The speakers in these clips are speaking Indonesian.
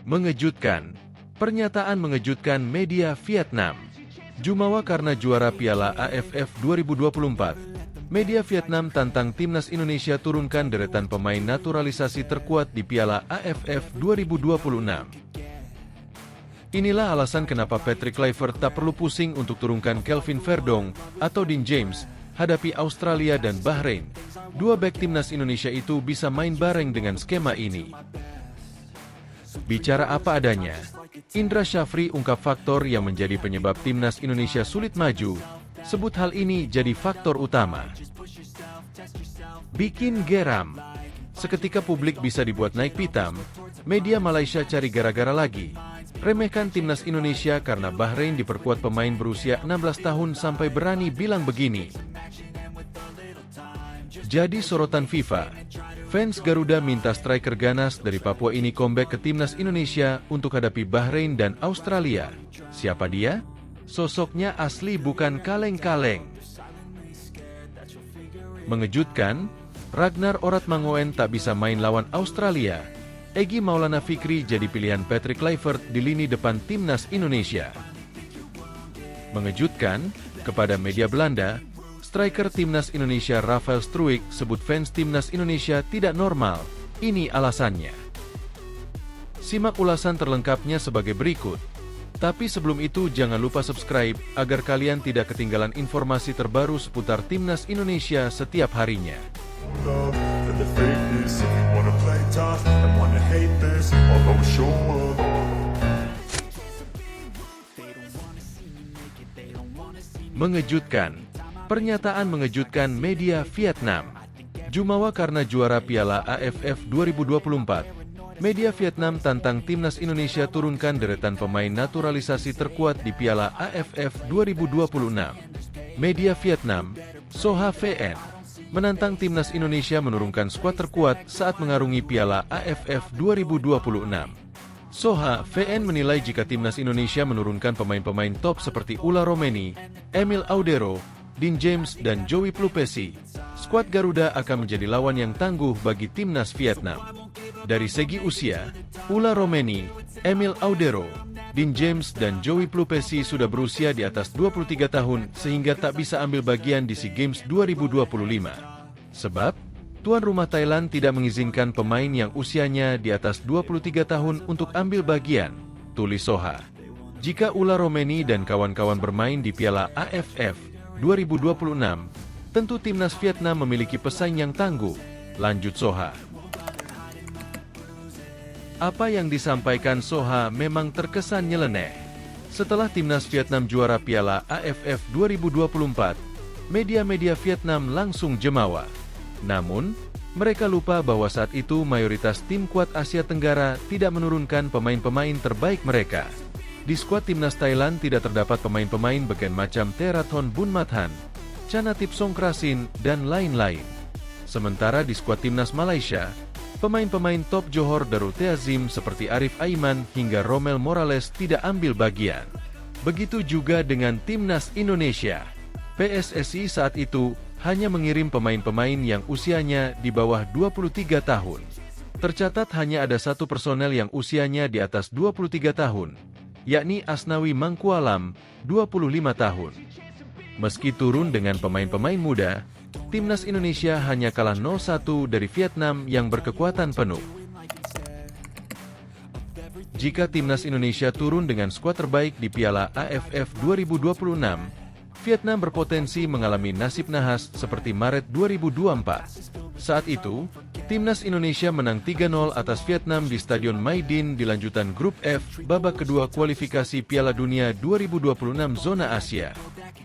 Mengejutkan. Pernyataan mengejutkan media Vietnam. Jumawa karena juara Piala AFF 2024. Media Vietnam tantang timnas Indonesia turunkan deretan pemain naturalisasi terkuat di Piala AFF 2026. Inilah alasan kenapa Patrick Kluivert tak perlu pusing untuk turunkan Kelvin Verdong atau Dean James hadapi Australia dan Bahrain. Dua bek timnas Indonesia itu bisa main bareng dengan skema ini. Bicara apa adanya, Indra Syafri ungkap faktor yang menjadi penyebab timnas Indonesia sulit maju. Sebut hal ini jadi faktor utama. Bikin geram. Seketika publik bisa dibuat naik pitam, media Malaysia cari gara-gara lagi. Remehkan timnas Indonesia karena Bahrain diperkuat pemain berusia 16 tahun sampai berani bilang begini. Jadi sorotan FIFA. Fans Garuda minta striker ganas dari Papua ini comeback ke timnas Indonesia untuk hadapi Bahrain dan Australia. Siapa dia? Sosoknya asli bukan kaleng-kaleng. Mengejutkan, Ragnar Oratmangoen tak bisa main lawan Australia. Egy Maulana Fikri jadi pilihan Patrick Kluivert di lini depan timnas Indonesia. Mengejutkan, kepada media Belanda, striker timnas Indonesia Rafael Struijk sebut fans timnas Indonesia tidak normal. Ini alasannya. Simak ulasan terlengkapnya sebagai berikut. Tapi sebelum itu jangan lupa subscribe agar kalian tidak ketinggalan informasi terbaru seputar timnas Indonesia setiap harinya. Mengejutkan. Pernyataan mengejutkan media Vietnam. Jumawa karena juara Piala AFF 2024. Media Vietnam tantang timnas Indonesia turunkan deretan pemain naturalisasi terkuat di Piala AFF 2026. Media Vietnam, Soha VN, menantang timnas Indonesia menurunkan skuad terkuat saat mengarungi Piala AFF 2026. Soha VN menilai jika timnas Indonesia menurunkan pemain-pemain top seperti Ula Romeni, Emil Audero, Dean James dan Joey Plupesi, skuad Garuda akan menjadi lawan yang tangguh bagi timnas Vietnam. Dari segi usia, Ula Romeni, Emil Audero, Dean James dan Joey Plupesi sudah berusia di atas 23 tahun sehingga tak bisa ambil bagian di SEA Games 2025. Sebab, tuan rumah Thailand tidak mengizinkan pemain yang usianya di atas 23 tahun untuk ambil bagian, tulis Soha. Jika Ula Romeni dan kawan-kawan bermain di Piala AFF 2026, tentu timnas Vietnam memiliki pesaing yang tangguh, lanjut Soha. Apa yang disampaikan Soha memang terkesan nyeleneh. Setelah timnas Vietnam juara Piala AFF 2024, media-media Vietnam langsung jemawa. Namun, mereka lupa bahwa saat itu mayoritas tim kuat Asia Tenggara tidak menurunkan pemain-pemain terbaik mereka. Di skuad timnas Thailand tidak terdapat pemain-pemain bagian macam Therathon Bunmathan, Chanatip Songkrasin, dan lain-lain. Sementara di skuad timnas Malaysia, pemain-pemain top Johor Darul Teazim seperti Arif Aiman hingga Romel Morales tidak ambil bagian. Begitu juga dengan timnas Indonesia. PSSI saat itu hanya mengirim pemain-pemain yang usianya di bawah 23 tahun. Tercatat hanya ada satu personel yang usianya di atas 23 tahun, yakni Asnawi Mangkualam, 25 tahun. Meski turun dengan pemain-pemain muda, timnas Indonesia hanya kalah 0-1 dari Vietnam yang berkekuatan penuh. Jika timnas Indonesia turun dengan skuad terbaik di Piala AFF 2026, Vietnam berpotensi mengalami nasib nahas seperti Maret 2024. Saat itu, timnas Indonesia menang 3-0 atas Vietnam di Stadion Maidin di lanjutan Grup F babak kedua kualifikasi Piala Dunia 2026 zona Asia.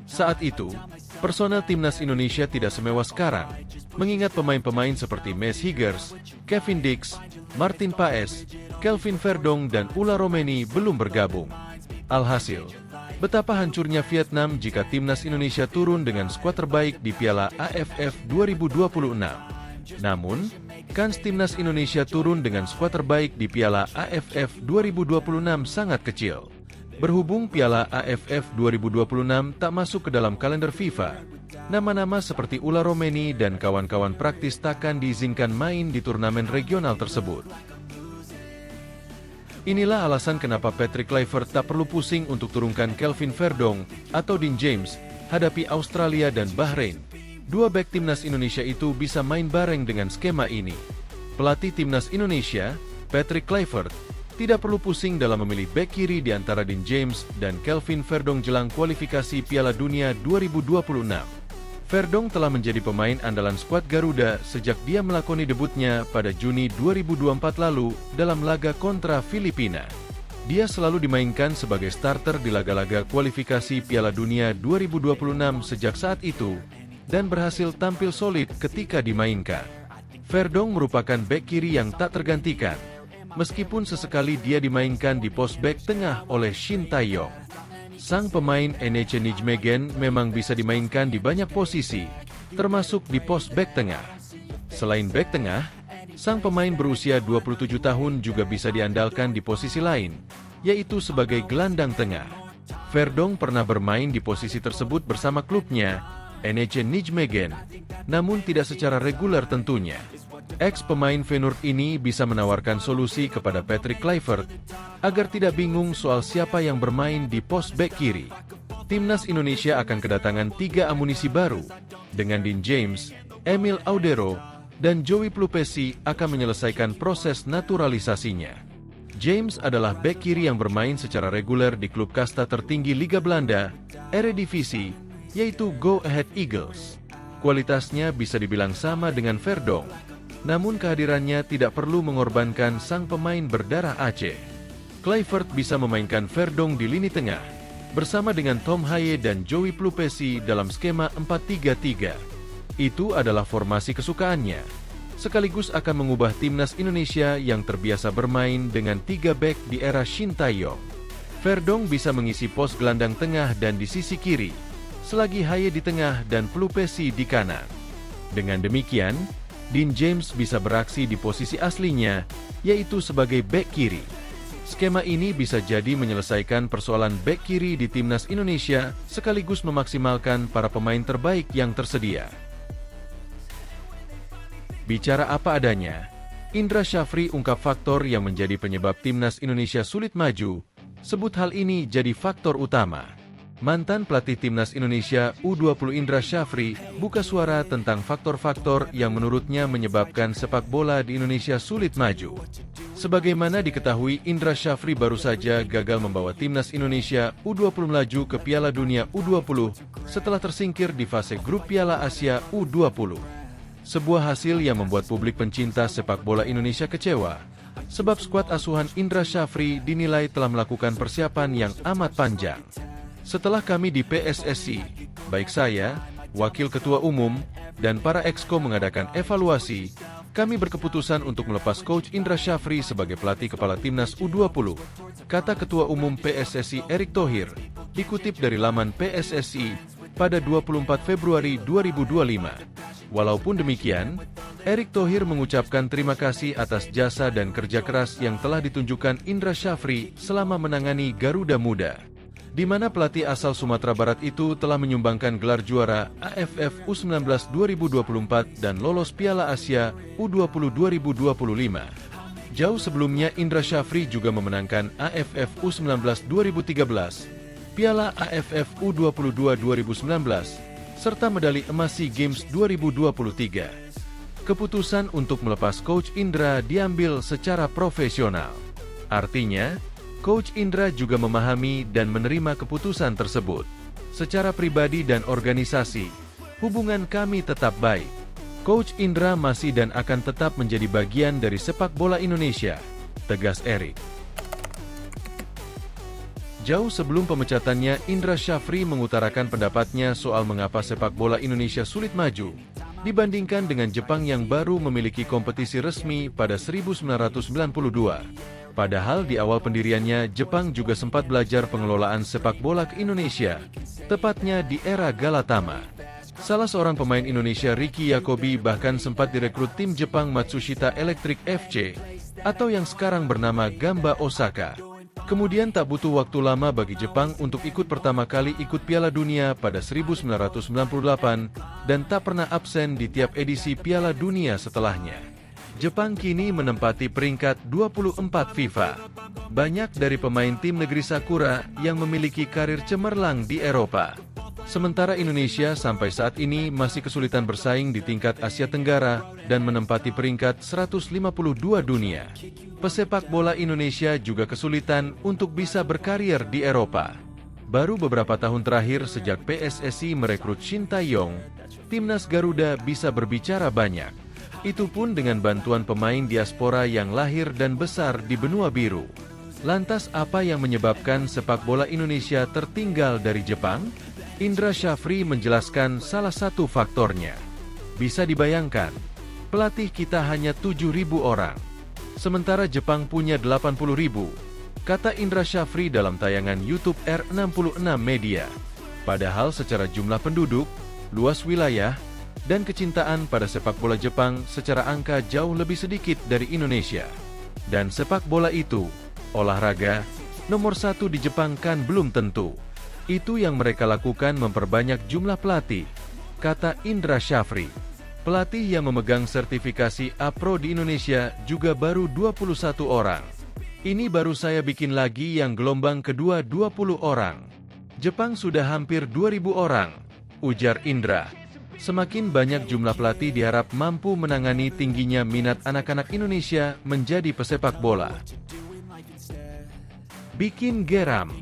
Saat itu, personel timnas Indonesia tidak semewah sekarang, mengingat pemain-pemain seperti Maes Higers, Kevin Dix, Martin Paes, Kelvin Verdong dan Ula Romeni belum bergabung. Alhasil, betapa hancurnya Vietnam jika timnas Indonesia turun dengan skuad terbaik di Piala AFF 2026. Namun, kans timnas Indonesia turun dengan skuad terbaik di Piala AFF 2026 sangat kecil. Berhubung Piala AFF 2026 tak masuk ke dalam kalender FIFA, nama-nama seperti Ula Romeni dan kawan-kawan praktis takkan diizinkan main di turnamen regional tersebut. Inilah alasan kenapa Patrick Kluivert tak perlu pusing untuk turunkan Kelvin Verdonk atau Dean James hadapi Australia dan Bahrain. Dua bek timnas Indonesia itu bisa main bareng dengan skema ini. Pelatih timnas Indonesia, Patrick Kluivert, tidak perlu pusing dalam memilih bek kiri di antara Dean James dan Kelvin Verdonk jelang kualifikasi Piala Dunia 2026. Verdonk telah menjadi pemain andalan skuad Garuda sejak dia melakoni debutnya pada Juni 2024 lalu dalam laga kontra Filipina. Dia selalu dimainkan sebagai starter di laga-laga kualifikasi Piala Dunia 2026 sejak saat itu, dan berhasil tampil solid ketika dimainkan. Verdonk merupakan bek kiri yang tak tergantikan, meskipun sesekali dia dimainkan di pos bek tengah oleh Shin Tae-yong. Sang pemain Eniche Nijmegen memang bisa dimainkan di banyak posisi, termasuk di pos bek tengah. Selain bek tengah, sang pemain berusia 27 tahun juga bisa diandalkan di posisi lain, yaitu sebagai gelandang tengah. Verdonk pernah bermain di posisi tersebut bersama klubnya, Eniche Nijmegen, namun tidak secara reguler tentunya. Ex-pemain Feyenoord ini bisa menawarkan solusi kepada Patrick Kluivert agar tidak bingung soal siapa yang bermain di pos bek kiri. Timnas Indonesia akan kedatangan 3 amunisi baru, dengan Dean James, Emil Audero, dan Joey Plupesi akan menyelesaikan proses naturalisasinya. James adalah bek kiri yang bermain secara reguler di klub kasta tertinggi Liga Belanda, Eredivisie, yaitu Go Ahead Eagles. Kualitasnya bisa dibilang sama dengan Verdonk, namun kehadirannya tidak perlu mengorbankan sang pemain berdarah Aceh. Kluivert bisa memainkan Verdonk di lini tengah, bersama dengan Tom Haye dan Joey Plupesi dalam skema 4-3-3. Itu adalah formasi kesukaannya, sekaligus akan mengubah timnas Indonesia yang terbiasa bermain dengan 3 bek di era Shin Tae-yong. Verdonk bisa mengisi pos gelandang tengah dan di sisi kiri, selagi Haye di tengah dan Plupesi di kanan. Dengan demikian, Dean James bisa beraksi di posisi aslinya, yaitu sebagai bek kiri. Skema ini bisa jadi menyelesaikan persoalan bek kiri di timnas Indonesia, sekaligus memaksimalkan para pemain terbaik yang tersedia. Bicara apa adanya, Indra Syafri ungkap faktor yang menjadi penyebab timnas Indonesia sulit maju, sebut hal ini jadi faktor utama. Mantan pelatih timnas Indonesia U20 Indra Syafri buka suara tentang faktor-faktor yang menurutnya menyebabkan sepak bola di Indonesia sulit maju. Sebagaimana diketahui, Indra Syafri baru saja gagal membawa timnas Indonesia U20 melaju ke Piala Dunia U20 setelah tersingkir di fase grup Piala Asia U20. Sebuah hasil yang membuat publik pencinta sepak bola Indonesia kecewa, sebab skuad asuhan Indra Syafri dinilai telah melakukan persiapan yang amat panjang. Setelah kami di PSSI, baik saya, Wakil Ketua Umum, dan para exco mengadakan evaluasi, kami berkeputusan untuk melepas Coach Indra Syafri sebagai pelatih kepala timnas U20, kata Ketua Umum PSSI Erick Thohir, dikutip dari laman PSSI pada 24 Februari 2025. Walaupun demikian, Erick Thohir mengucapkan terima kasih atas jasa dan kerja keras yang telah ditunjukkan Indra Syafri selama menangani Garuda Muda, di mana pelatih asal Sumatera Barat itu telah menyumbangkan gelar juara AFF U19 2024 dan lolos Piala Asia U20 2025. Jauh sebelumnya, Indra Syafri juga memenangkan AFF U19 2013, Piala AFF U22 2019, serta medali emas SEA Games 2023. Keputusan untuk melepas Coach Indra diambil secara profesional. Artinya, Coach Indra juga memahami dan menerima keputusan tersebut. Secara pribadi dan organisasi, hubungan kami tetap baik. Coach Indra masih dan akan tetap menjadi bagian dari sepak bola Indonesia, tegas Erick. Jauh sebelum pemecatannya, Indra Syafri mengutarakan pendapatnya soal mengapa sepak bola Indonesia sulit maju dibandingkan dengan Jepang yang baru memiliki kompetisi resmi pada 1992. Padahal di awal pendiriannya, Jepang juga sempat belajar pengelolaan sepak bola ke Indonesia, tepatnya di era Galatama. Salah seorang pemain Indonesia, Ricky Yakobi, bahkan sempat direkrut tim Jepang Matsushita Electric FC, atau yang sekarang bernama Gamba Osaka. Kemudian tak butuh waktu lama bagi Jepang untuk ikut pertama kali ikut Piala Dunia pada 1998, dan tak pernah absen di tiap edisi Piala Dunia setelahnya. Jepang kini menempati peringkat 24 FIFA. Banyak dari pemain tim negeri Sakura yang memiliki karir cemerlang di Eropa. Sementara Indonesia sampai saat ini masih kesulitan bersaing di tingkat Asia Tenggara dan menempati peringkat 152 dunia. Pesepak bola Indonesia juga kesulitan untuk bisa berkarir di Eropa. Baru beberapa tahun terakhir sejak PSSI merekrut Shin Tae-yong, timnas Garuda bisa berbicara banyak. Itu pun dengan bantuan pemain diaspora yang lahir dan besar di benua biru. Lantas apa yang menyebabkan sepak bola Indonesia tertinggal dari Jepang? Indra Syafri menjelaskan salah satu faktornya. Bisa dibayangkan, pelatih kita hanya 7.000 orang, sementara Jepang punya 80.000, kata Indra Syafri dalam tayangan YouTube R66 Media. Padahal secara jumlah penduduk, luas wilayah, dan kecintaan pada sepak bola Jepang secara angka jauh lebih sedikit dari Indonesia. Dan sepak bola itu, olahraga, nomor satu di Jepang kan belum tentu. Itu yang mereka lakukan memperbanyak jumlah pelatih, kata Indra Syafri. Pelatih yang memegang sertifikasi A-Pro di Indonesia juga baru 21 orang. Ini baru saya bikin lagi yang gelombang kedua 20 orang. Jepang sudah hampir 2.000 orang, ujar Indra. Semakin banyak jumlah pelatih diharap mampu menangani tingginya minat anak-anak Indonesia menjadi pesepak bola. Bikin geram.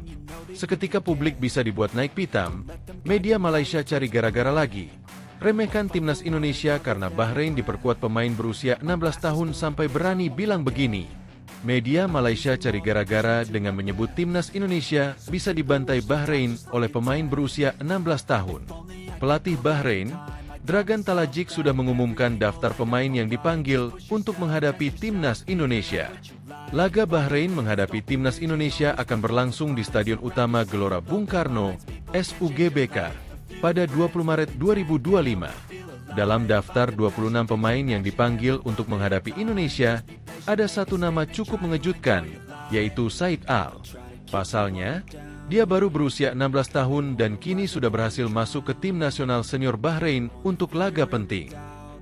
Seketika publik bisa dibuat naik pitam, media Malaysia cari gara-gara lagi. Remehkan timnas Indonesia karena Bahrain diperkuat pemain berusia 16 tahun sampai berani bilang begini. Media Malaysia cari gara-gara dengan menyebut timnas Indonesia bisa dibantai Bahrain oleh pemain berusia 16 tahun. Pelatih Bahrain, Dragan Talajic sudah mengumumkan daftar pemain yang dipanggil untuk menghadapi timnas Indonesia. Laga Bahrain menghadapi timnas Indonesia akan berlangsung di Stadion Utama Gelora Bung Karno, SUGBK, pada 20 Maret 2025. Dalam daftar 26 pemain yang dipanggil untuk menghadapi Indonesia, ada satu nama cukup mengejutkan, yaitu Said Al. Pasalnya, dia baru berusia 16 tahun dan kini sudah berhasil masuk ke tim nasional senior Bahrain untuk laga penting.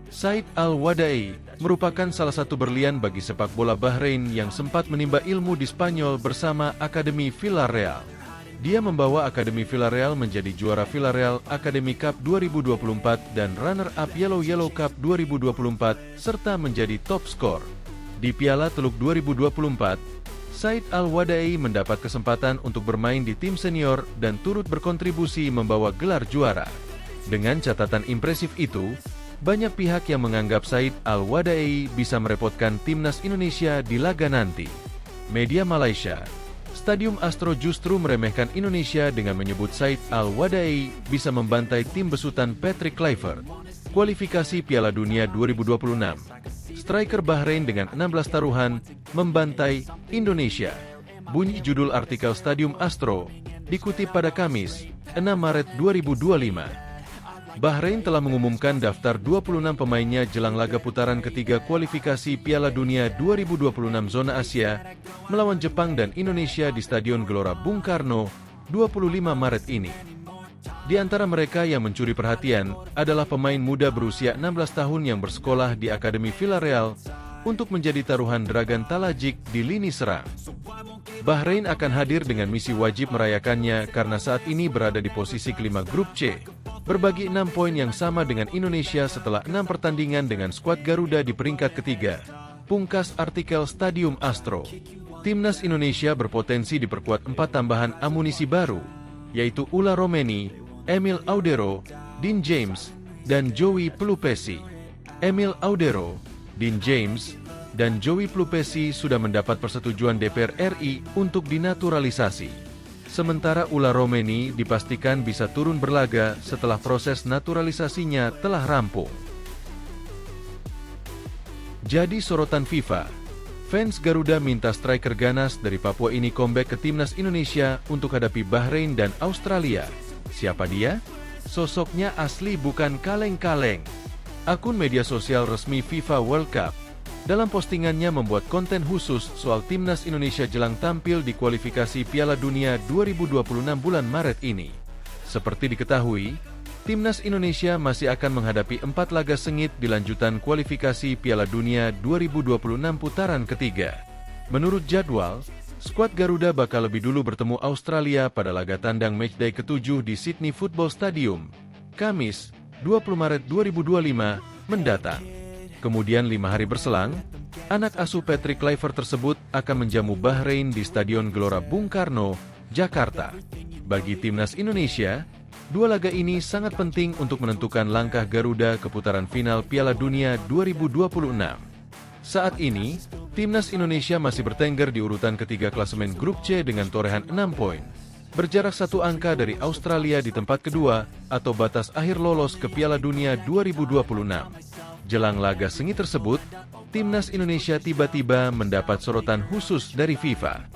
Said Al-Wadai merupakan salah satu berlian bagi sepak bola Bahrain yang sempat menimba ilmu di Spanyol bersama Akademi Villarreal. Dia membawa Akademi Villarreal menjadi juara Villarreal Academy Cup 2024 dan runner-up Yellow Cup 2024, serta menjadi top skor. Di Piala Teluk 2024, Said Al-Wadai mendapat kesempatan untuk bermain di tim senior dan turut berkontribusi membawa gelar juara. Dengan catatan impresif itu, banyak pihak yang menganggap Said Al-Wadai bisa merepotkan timnas Indonesia di laga nanti. Media Malaysia, Stadium Astro justru meremehkan Indonesia dengan menyebut Said Al-Wadai bisa membantai tim besutan Patrick Kluivert. Kualifikasi Piala Dunia 2026, striker Bahrain dengan 16 taruhan membantai Indonesia. Bunyi judul artikel Stadium Astro, dikutip pada Kamis, 6 Maret 2025. Bahrain telah mengumumkan daftar 26 pemainnya jelang laga putaran ketiga kualifikasi Piala Dunia 2026 zona Asia melawan Jepang dan Indonesia di Stadion Gelora Bung Karno, 25 Maret ini. Di antara mereka yang mencuri perhatian adalah pemain muda berusia 16 tahun yang bersekolah di Akademi Villarreal untuk menjadi taruhan Dragan Talajic di lini serang. Bahrain akan hadir dengan misi wajib merayakannya karena saat ini berada di posisi kelima grup C, berbagi 6 poin yang sama dengan Indonesia setelah 6 pertandingan dengan skuad Garuda di peringkat ketiga. Pungkas artikel Stadium Astro. Timnas Indonesia berpotensi diperkuat 4 tambahan amunisi baru, yaitu Ula Romeni, Emil Audero, Dean James, dan Joey Pelupesi. Emil Audero, Dean James, dan Joey Pelupesi sudah mendapat persetujuan DPR RI untuk dinaturalisasi. Sementara Ula Romeni dipastikan bisa turun berlaga setelah proses naturalisasinya telah rampung. Jadi sorotan FIFA, fans Garuda minta striker ganas dari Papua ini comeback ke timnas Indonesia untuk hadapi Bahrain dan Australia. Siapa dia? Sosoknya asli bukan kaleng-kaleng. Akun media sosial resmi FIFA World Cup dalam postingannya membuat konten khusus soal timnas Indonesia jelang tampil di kualifikasi Piala Dunia 2026 bulan Maret ini. Seperti diketahui, timnas Indonesia masih akan menghadapi 4 laga sengit di lanjutan kualifikasi Piala Dunia 2026 putaran ketiga. Menurut jadwal, Skuad Garuda bakal lebih dulu bertemu Australia pada laga tandang matchday ke-7 di Sydney Football Stadium, Kamis, 20 Maret 2025, mendatang. Kemudian 5 hari berselang, anak asuh Patrick Kluivert tersebut akan menjamu Bahrain di Stadion Gelora Bung Karno, Jakarta. Bagi timnas Indonesia, dua laga ini sangat penting untuk menentukan langkah Garuda ke putaran final Piala Dunia 2026. Saat ini, timnas Indonesia masih bertengger di urutan ketiga klasemen grup C dengan torehan 6 poin. Berjarak 1 angka dari Australia di tempat kedua atau batas akhir lolos ke Piala Dunia 2026. Jelang laga sengit tersebut, timnas Indonesia tiba-tiba mendapat sorotan khusus dari FIFA.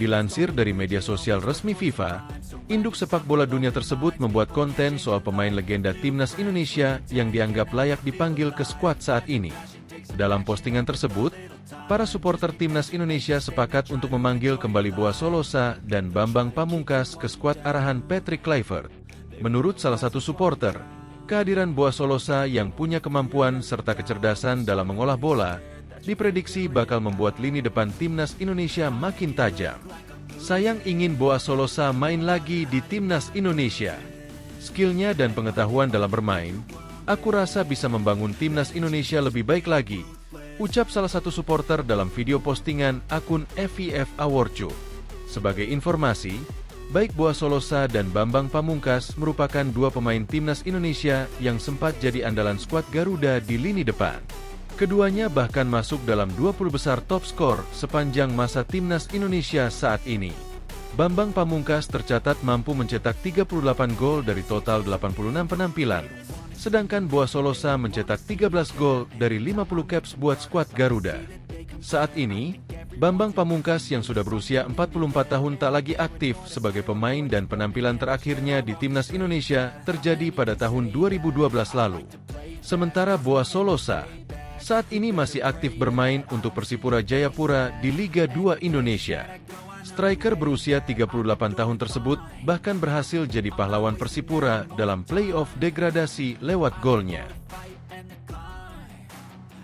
Dilansir dari media sosial resmi FIFA, induk sepak bola dunia tersebut membuat konten soal pemain legenda timnas Indonesia yang dianggap layak dipanggil ke skuad saat ini. Dalam postingan tersebut, para supporter timnas Indonesia sepakat untuk memanggil kembali Boa Solosa dan Bambang Pamungkas ke skuad arahan Patrick Kluivert. Menurut salah satu supporter, kehadiran Boa Solosa yang punya kemampuan serta kecerdasan dalam mengolah bola diprediksi bakal membuat lini depan timnas Indonesia makin tajam. Sayang ingin Boa Solosa main lagi di timnas Indonesia. Skillnya dan pengetahuan dalam bermain, aku rasa bisa membangun timnas Indonesia lebih baik lagi, ucap salah satu supporter dalam video postingan akun FIF Awarcu. Sebagai informasi, baik Boa Solosa dan Bambang Pamungkas merupakan dua pemain timnas Indonesia yang sempat jadi andalan skuad Garuda di lini depan. Keduanya bahkan masuk dalam 20 besar top skor sepanjang masa timnas Indonesia saat ini. Bambang Pamungkas tercatat mampu mencetak 38 gol dari total 86 penampilan, sedangkan Boa Solosa mencetak 13 gol dari 50 caps buat skuad Garuda. Saat ini, Bambang Pamungkas yang sudah berusia 44 tahun tak lagi aktif sebagai pemain dan penampilan terakhirnya di timnas Indonesia terjadi pada tahun 2012 lalu. Sementara Boa Solosa saat ini masih aktif bermain untuk Persipura Jayapura di Liga 2 Indonesia. Striker berusia 38 tahun tersebut bahkan berhasil jadi pahlawan Persipura dalam play-off degradasi lewat golnya.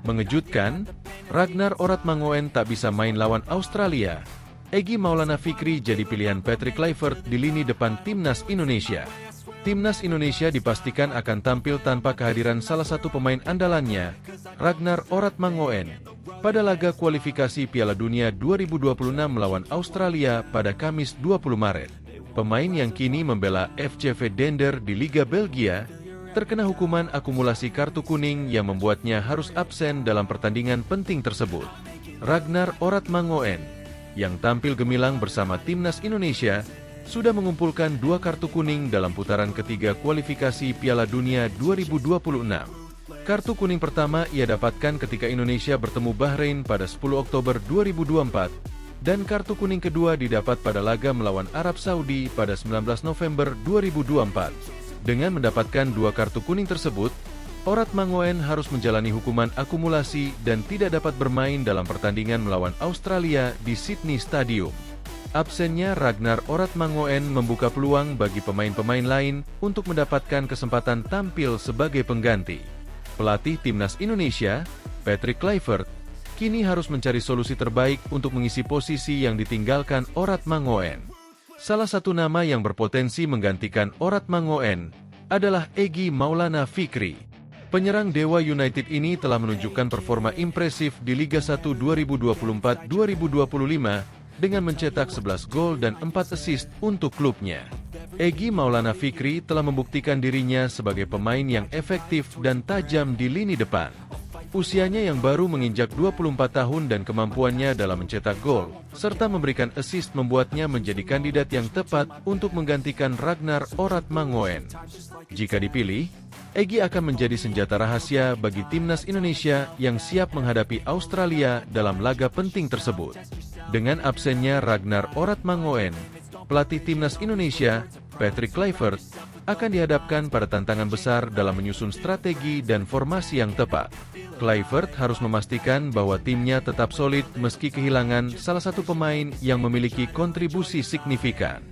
Mengejutkan, Ragnar Oratmangoen tak bisa main lawan Australia. Egy Maulana Fikri jadi pilihan Patrick Kluivert di lini depan timnas Indonesia. Timnas Indonesia dipastikan akan tampil tanpa kehadiran salah satu pemain andalannya, Ragnar Oratmangoen, pada laga kualifikasi Piala Dunia 2026 melawan Australia pada Kamis 20 Maret. Pemain yang kini membela FCV Dender di Liga Belgia, terkena hukuman akumulasi kartu kuning yang membuatnya harus absen dalam pertandingan penting tersebut. Ragnar Oratmangoen, yang tampil gemilang bersama timnas Indonesia, sudah mengumpulkan 2 kartu kuning dalam putaran ketiga kualifikasi Piala Dunia 2026. Kartu kuning pertama ia dapatkan ketika Indonesia bertemu Bahrain pada 10 Oktober 2024, dan kartu kuning kedua didapat pada laga melawan Arab Saudi pada 19 November 2024. Dengan mendapatkan 2 kartu kuning tersebut, Oratmangoen harus menjalani hukuman akumulasi dan tidak dapat bermain dalam pertandingan melawan Australia di Sydney Stadium. Absennya Ragnar Oratmangoen membuka peluang bagi pemain-pemain lain untuk mendapatkan kesempatan tampil sebagai pengganti. Pelatih timnas Indonesia, Patrick Kluivert, kini harus mencari solusi terbaik untuk mengisi posisi yang ditinggalkan Oratmangoen. Salah satu nama yang berpotensi menggantikan Oratmangoen adalah Egy Maulana Fikri. Penyerang Dewa United ini telah menunjukkan performa impresif di Liga 1 2024-2025 dengan mencetak 11 gol dan 4 assist untuk klubnya. Egy Maulana Fikri telah membuktikan dirinya sebagai pemain yang efektif dan tajam di lini depan. Usianya yang baru menginjak 24 tahun dan kemampuannya dalam mencetak gol, serta memberikan assist membuatnya menjadi kandidat yang tepat untuk menggantikan Ragnar Oratmangoen. Jika dipilih, Egy akan menjadi senjata rahasia bagi timnas Indonesia yang siap menghadapi Australia dalam laga penting tersebut. Dengan absennya Ragnar Oratmangoen, pelatih timnas Indonesia, Patrick Kluivert, akan dihadapkan pada tantangan besar dalam menyusun strategi dan formasi yang tepat. Kluivert harus memastikan bahwa timnya tetap solid meski kehilangan salah satu pemain yang memiliki kontribusi signifikan.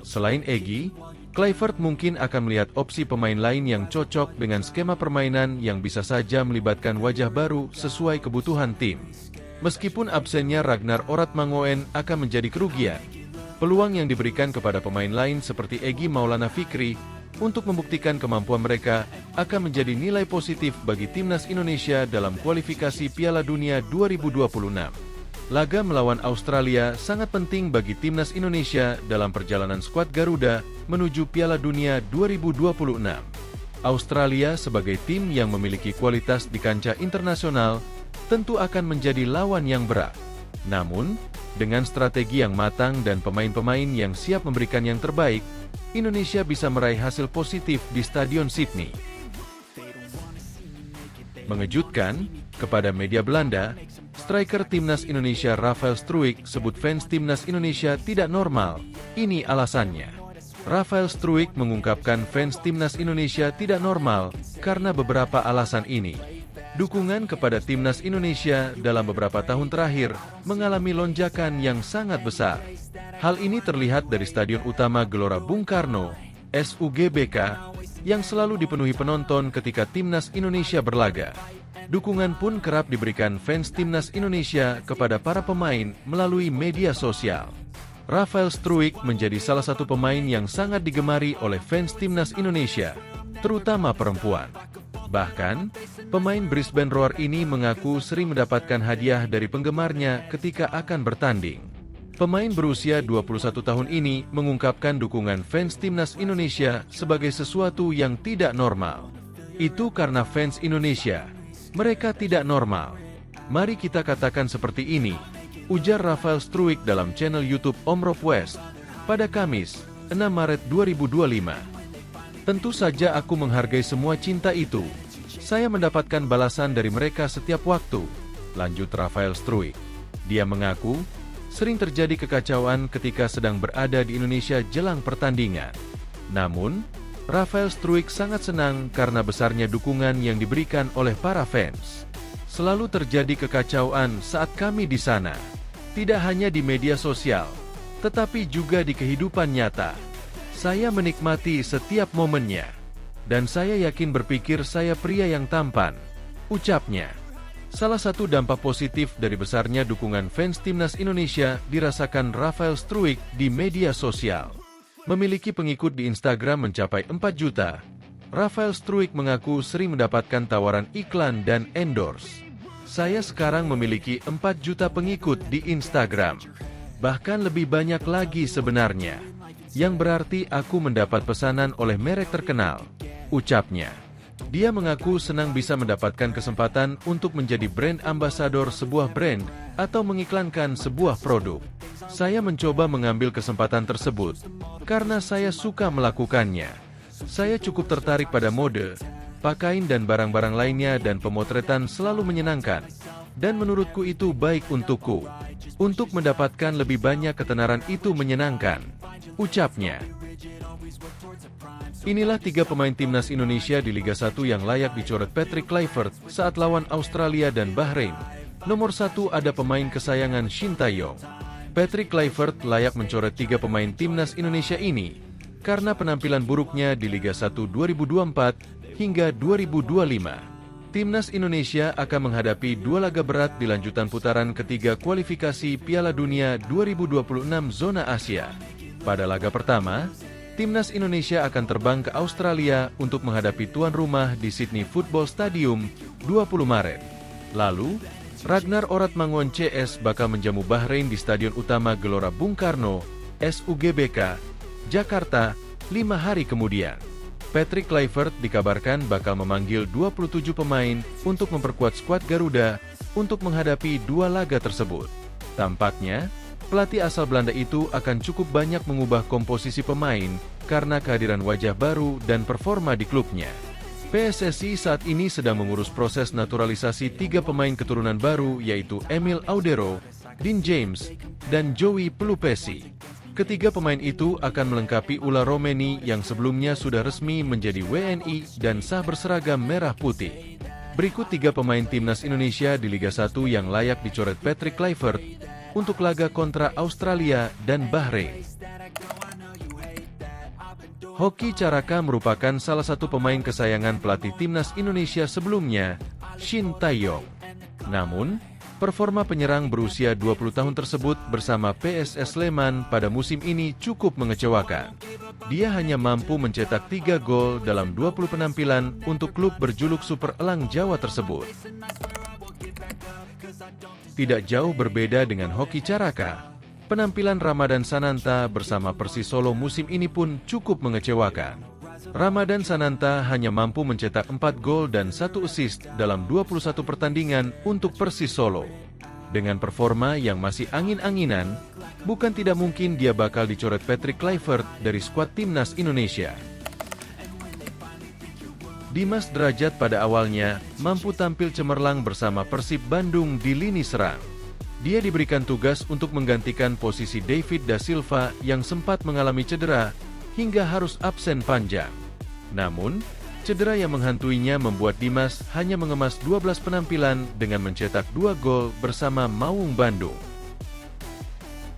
Selain Egy, Kluivert mungkin akan melihat opsi pemain lain yang cocok dengan skema permainan yang bisa saja melibatkan wajah baru sesuai kebutuhan tim. Meskipun absennya Ragnar Oratmangoen akan menjadi kerugian, peluang yang diberikan kepada pemain lain seperti Egy Maulana Fikri untuk membuktikan kemampuan mereka akan menjadi nilai positif bagi timnas Indonesia dalam kualifikasi Piala Dunia 2026. Laga melawan Australia sangat penting bagi timnas Indonesia dalam perjalanan skuad Garuda menuju Piala Dunia 2026. Australia sebagai tim yang memiliki kualitas di kancah internasional tentu akan menjadi lawan yang berat. Namun, dengan strategi yang matang dan pemain-pemain yang siap memberikan yang terbaik, Indonesia bisa meraih hasil positif di Stadion Sydney. Mengejutkan, kepada media Belanda, striker timnas Indonesia Rafael Struijk sebut fans timnas Indonesia tidak normal. Ini alasannya. Rafael Struijk mengungkapkan fans timnas Indonesia tidak normal karena beberapa alasan ini. Dukungan kepada timnas Indonesia dalam beberapa tahun terakhir mengalami lonjakan yang sangat besar. Hal ini terlihat dari Stadion Utama Gelora Bung Karno, SUGBK, yang selalu dipenuhi penonton ketika timnas Indonesia berlaga. Dukungan pun kerap diberikan fans timnas Indonesia kepada para pemain melalui media sosial. Rafael Struijk menjadi salah satu pemain yang sangat digemari oleh fans timnas Indonesia, terutama perempuan. Bahkan, pemain Brisbane Roar ini mengaku sering mendapatkan hadiah dari penggemarnya ketika akan bertanding. Pemain berusia 21 tahun ini mengungkapkan dukungan fans timnas Indonesia sebagai sesuatu yang tidak normal. Itu karena fans Indonesia, mereka tidak normal. Mari kita katakan seperti ini, ujar Rafael Struijk dalam channel YouTube Omroep West pada Kamis, 6 Maret 2025. Tentu saja aku menghargai semua cinta itu. Saya mendapatkan balasan dari mereka setiap waktu, lanjut Rafael Struijk. Dia mengaku, sering terjadi kekacauan ketika sedang berada di Indonesia jelang pertandingan. Namun, Rafael Struijk sangat senang karena besarnya dukungan yang diberikan oleh para fans. Selalu terjadi kekacauan saat kami di sana. Tidak hanya di media sosial, tetapi juga di kehidupan nyata. Saya menikmati setiap momennya, dan saya yakin berpikir saya pria yang tampan, ucapnya. Salah satu dampak positif dari besarnya dukungan fans timnas Indonesia dirasakan Rafael Struijk di media sosial. Memiliki pengikut di Instagram mencapai 4 juta, Rafael Struijk mengaku sering mendapatkan tawaran iklan dan endorse. Saya sekarang memiliki 4 juta pengikut di Instagram, bahkan lebih banyak lagi sebenarnya. Yang berarti aku mendapat pesanan oleh merek terkenal, ucapnya. Dia mengaku senang bisa mendapatkan kesempatan untuk menjadi brand ambassador sebuah brand atau mengiklankan sebuah produk. Saya mencoba mengambil kesempatan tersebut karena saya suka melakukannya. Saya cukup tertarik pada mode, pakaian dan barang-barang lainnya, dan pemotretan selalu menyenangkan. Dan menurutku itu baik untukku. Untuk mendapatkan lebih banyak ketenaran itu menyenangkan, ucapnya. Inilah 3 pemain timnas Indonesia di Liga 1 yang layak dicoret Patrick Kluivert saat lawan Australia dan Bahrain. Nomor 1 ada pemain kesayangan Shin Tae-yong. Patrick Kluivert layak mencoret 3 pemain timnas Indonesia ini karena penampilan buruknya di Liga 1 2024 hingga 2025. Timnas Indonesia akan menghadapi 2 laga berat di lanjutan putaran ketiga kualifikasi Piala Dunia 2026 zona Asia. Pada laga pertama, Timnas Indonesia akan terbang ke Australia untuk menghadapi tuan rumah di Sydney Football Stadium 20 Maret. Lalu, Ragnar Oratmangoen CS bakal menjamu Bahrain di Stadion Utama Gelora Bung Karno, SUGBK, Jakarta, 5 hari kemudian. Patrick Kluivert dikabarkan bakal memanggil 27 pemain untuk memperkuat skuad Garuda untuk menghadapi 2 laga tersebut. Tampaknya, pelatih asal Belanda itu akan cukup banyak mengubah komposisi pemain karena kehadiran wajah baru dan performa di klubnya. PSSI saat ini sedang mengurus proses naturalisasi 3 pemain keturunan baru, yaitu Emil Audero, Dean James, dan Joey Pelupesi. Ketiga pemain itu akan melengkapi Ula Romeni yang sebelumnya sudah resmi menjadi WNI dan sah berseragam merah putih. Berikut 3 pemain timnas Indonesia di Liga 1 yang layak dicoret Patrick Kluivert untuk laga kontra Australia dan Bahrain. Hoki Caraka merupakan salah satu pemain kesayangan pelatih timnas Indonesia sebelumnya, Shin Tae-yong. Namun, Performa penyerang berusia 20 tahun tersebut bersama PSS Sleman pada musim ini cukup mengecewakan. Dia hanya mampu mencetak 3 gol dalam 20 penampilan untuk klub berjuluk Super Elang Jawa tersebut. Tidak jauh berbeda dengan Hoki Caraka, penampilan Ramadan Sananta bersama Persis Solo musim ini pun cukup mengecewakan. Ramadan Sananta hanya mampu mencetak 4 gol dan 1 assist dalam 21 pertandingan untuk Persis Solo. Dengan performa yang masih angin-anginan, bukan tidak mungkin dia bakal dicoret Patrick Kluivert dari skuad timnas Indonesia. Dimas Derajat pada awalnya mampu tampil cemerlang bersama Persib Bandung di lini serang. Dia diberikan tugas untuk menggantikan posisi David da Silva yang sempat mengalami cedera hingga harus absen panjang. Namun, cedera yang menghantuinya membuat Dimas hanya mengemas 12 penampilan dengan mencetak 2 gol bersama Maung Bandung.